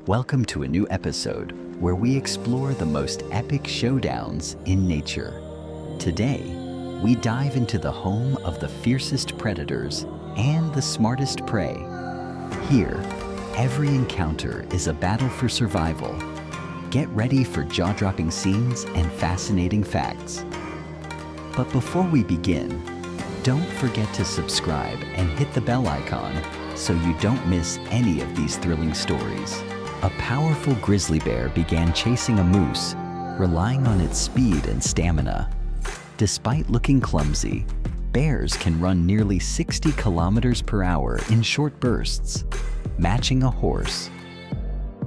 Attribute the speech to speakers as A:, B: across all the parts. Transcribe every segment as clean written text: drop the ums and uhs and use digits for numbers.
A: Welcome to a new episode where we explore the most epic showdowns in nature. Today, we dive into the home of the fiercest predators and the smartest prey. Here, every encounter is a battle for survival. Get ready for jaw-dropping scenes and fascinating facts. But before we begin, don't forget to subscribe and hit the bell icon so you don't miss any of these thrilling stories. A powerful grizzly bear began chasing a moose, relying on its speed and stamina. Despite looking clumsy, bears can run nearly 60 kilometers per hour in short bursts, matching a horse.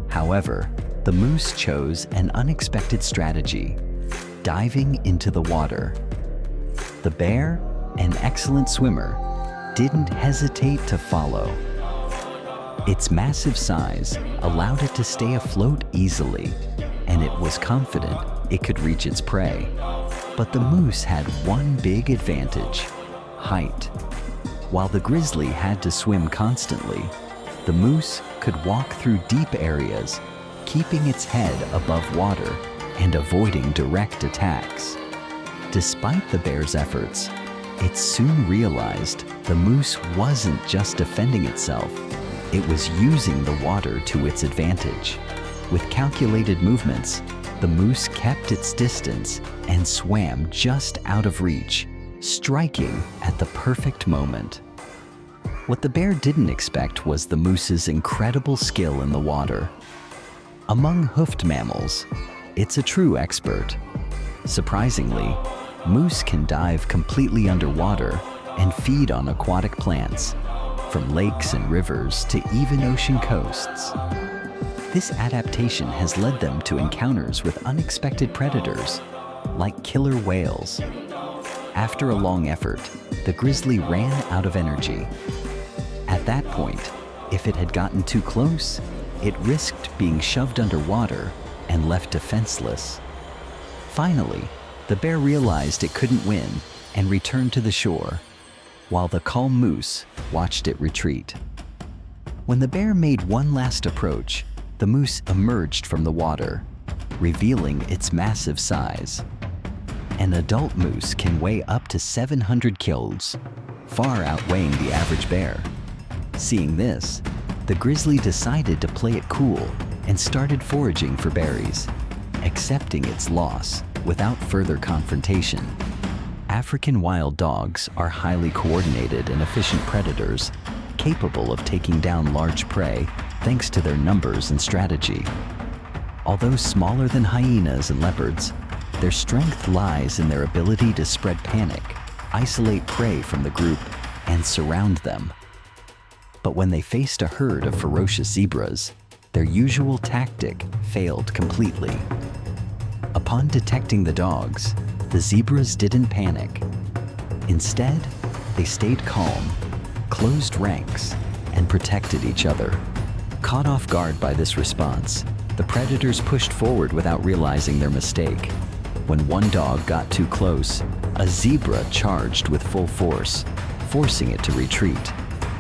A: However, the moose chose an unexpected strategy, diving into the water. The bear, an excellent swimmer, didn't hesitate to follow. Its massive size allowed it to stay afloat easily, and it was confident it could reach its prey. But the moose had one big advantage: height. While the grizzly had to swim constantly, the moose could walk through deep areas, keeping its head above water and avoiding direct attacks. Despite the bear's efforts, it soon realized the moose wasn't just defending itself. It was using the water to its advantage. With calculated movements, the moose kept its distance and swam just out of reach, striking at the perfect moment. What the bear didn't expect was the moose's incredible skill in the water. Among hoofed mammals, it's a true expert. Surprisingly, moose can dive completely underwater and feed on aquatic plants, from lakes and rivers to even ocean coasts. This adaptation has led them to encounters with unexpected predators, like killer whales. After a long effort, the grizzly ran out of energy. At that point, if it had gotten too close, it risked being shoved underwater and left defenseless. Finally, the bear realized it couldn't win and returned to the shore, while the calm moose watched it retreat. When the bear made one last approach, the moose emerged from the water, revealing its massive size. An adult moose can weigh up to 700 kilos, far outweighing the average bear. Seeing this, the grizzly decided to play it cool and started foraging for berries, accepting its loss without further confrontation. African wild dogs are highly coordinated and efficient predators, capable of taking down large prey thanks to their numbers and strategy. Although smaller than hyenas and leopards, their strength lies in their ability to spread panic, isolate prey from the group, and surround them. But when they faced a herd of ferocious zebras, their usual tactic failed completely. Upon detecting the dogs, the zebras didn't panic. Instead, they stayed calm, closed ranks, and protected each other. Caught off guard by this response, the predators pushed forward without realizing their mistake. When one dog got too close, a zebra charged with full force, forcing it to retreat.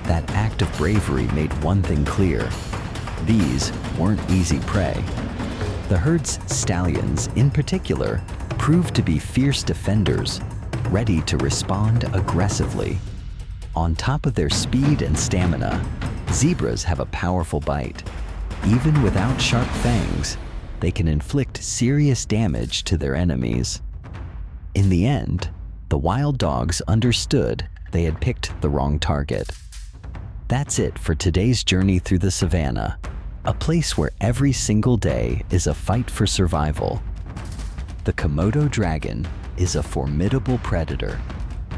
A: That act of bravery made one thing clear: these weren't easy prey. The herd's stallions, in particular, proved to be fierce defenders, ready to respond aggressively. On top of their speed and stamina, zebras have a powerful bite. Even without sharp fangs, they can inflict serious damage to their enemies. In the end, the wild dogs understood they had picked the wrong target. That's it for today's journey through the savannah, a place where every single day is a fight for survival. The Komodo Dragon is a formidable predator,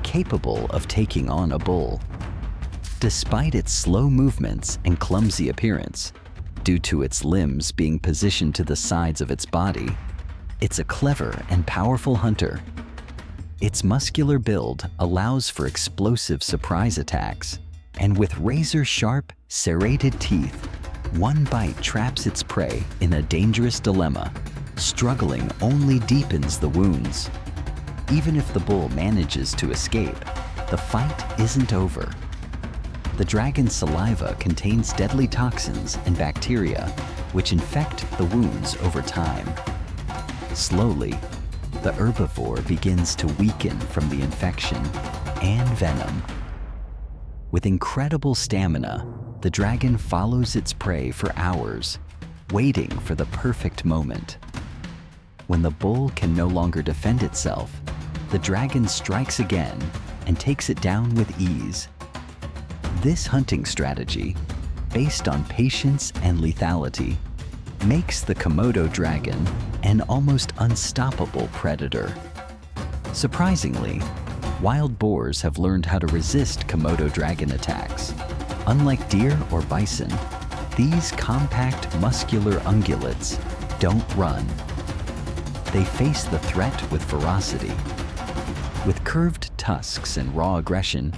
A: capable of taking on a bull. Despite its slow movements and clumsy appearance, due to its limbs being positioned to the sides of its body, it's a clever and powerful hunter. Its muscular build allows for explosive surprise attacks, and with razor-sharp, serrated teeth, one bite traps its prey in a dangerous dilemma. Struggling only deepens the wounds. Even if the bull manages to escape, the fight isn't over. The dragon's saliva contains deadly toxins and bacteria, which infect the wounds over time. Slowly, the herbivore begins to weaken from the infection and venom. With incredible stamina, the dragon follows its prey for hours, waiting for the perfect moment. When the bull can no longer defend itself, the dragon strikes again and takes it down with ease. This hunting strategy, based on patience and lethality, makes the Komodo dragon an almost unstoppable predator. Surprisingly, wild boars have learned how to resist Komodo dragon attacks. Unlike deer or bison, these compact, muscular ungulates don't run. They face the threat with ferocity. With curved tusks and raw aggression,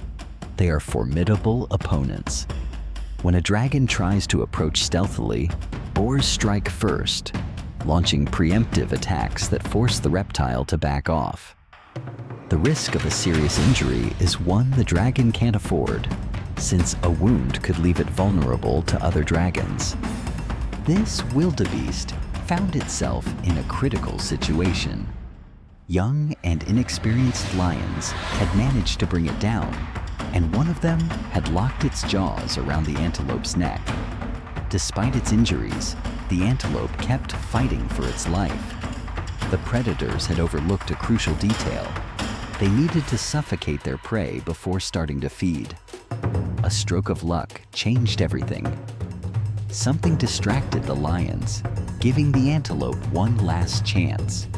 A: they are formidable opponents. When a dragon tries to approach stealthily, boars strike first, launching preemptive attacks that force the reptile to back off. The risk of a serious injury is one the dragon can't afford, since a wound could leave it vulnerable to other dragons. This wildebeest found itself in a critical situation. Young and inexperienced lions had managed to bring it down, and one of them had locked its jaws around the antelope's neck. Despite its injuries, the antelope kept fighting for its life. The predators had overlooked a crucial detail. They needed to suffocate their prey before starting to feed. A stroke of luck changed everything. Something distracted the lions, giving the antelope one last chance.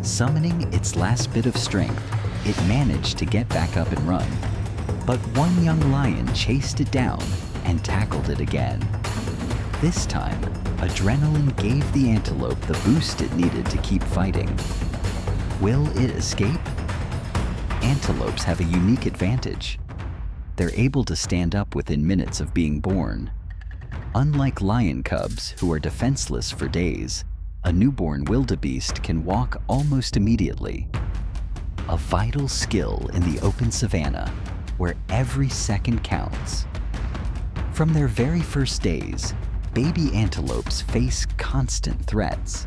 A: Summoning its last bit of strength, it managed to get back up and run. But one young lion chased it down and tackled it again. This time, adrenaline gave the antelope the boost it needed to keep fighting. Will it escape? Antelopes have a unique advantage. They're able to stand up within minutes of being born. Unlike lion cubs, who are defenseless for days, a newborn wildebeest can walk almost immediately. A vital skill in the open savanna, where every second counts. From their very first days, baby antelopes face constant threats.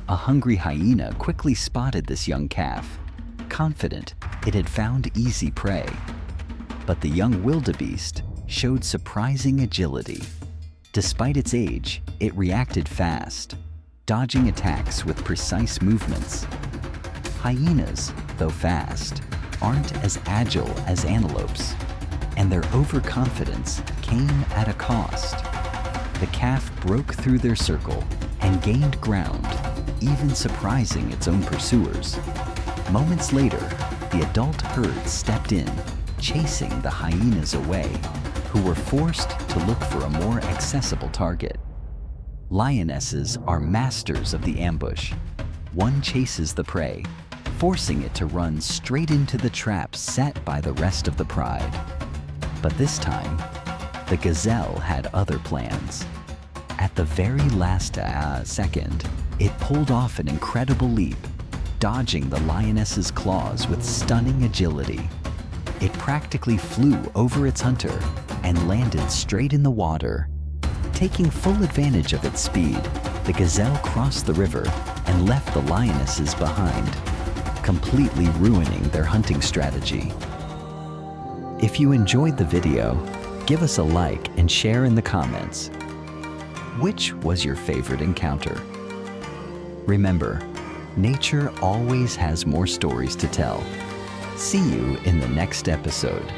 A: A hungry hyena quickly spotted this young calf, confident it had found easy prey. But the young wildebeest showed surprising agility. Despite its age, it reacted fast, dodging attacks with precise movements. Hyenas, though fast, aren't as agile as antelopes, and their overconfidence came at a cost. The calf broke through their circle and gained ground, even surprising its own pursuers. Moments later, the adult herd stepped in, chasing the hyenas away, who were forced to look for a more accessible target. Lionesses are masters of the ambush. One chases the prey, forcing it to run straight into the trap set by the rest of the pride. But this time, the gazelle had other plans. At the very last second, it pulled off an incredible leap, dodging the lioness's claws with stunning agility. It practically flew over its hunter and landed straight in the water. Taking full advantage of its speed, the gazelle crossed the river and left the lionesses behind, completely ruining their hunting strategy. If you enjoyed the video, give us a like and share in the comments. Which was your favorite encounter? Remember, nature always has more stories to tell. See you in the next episode.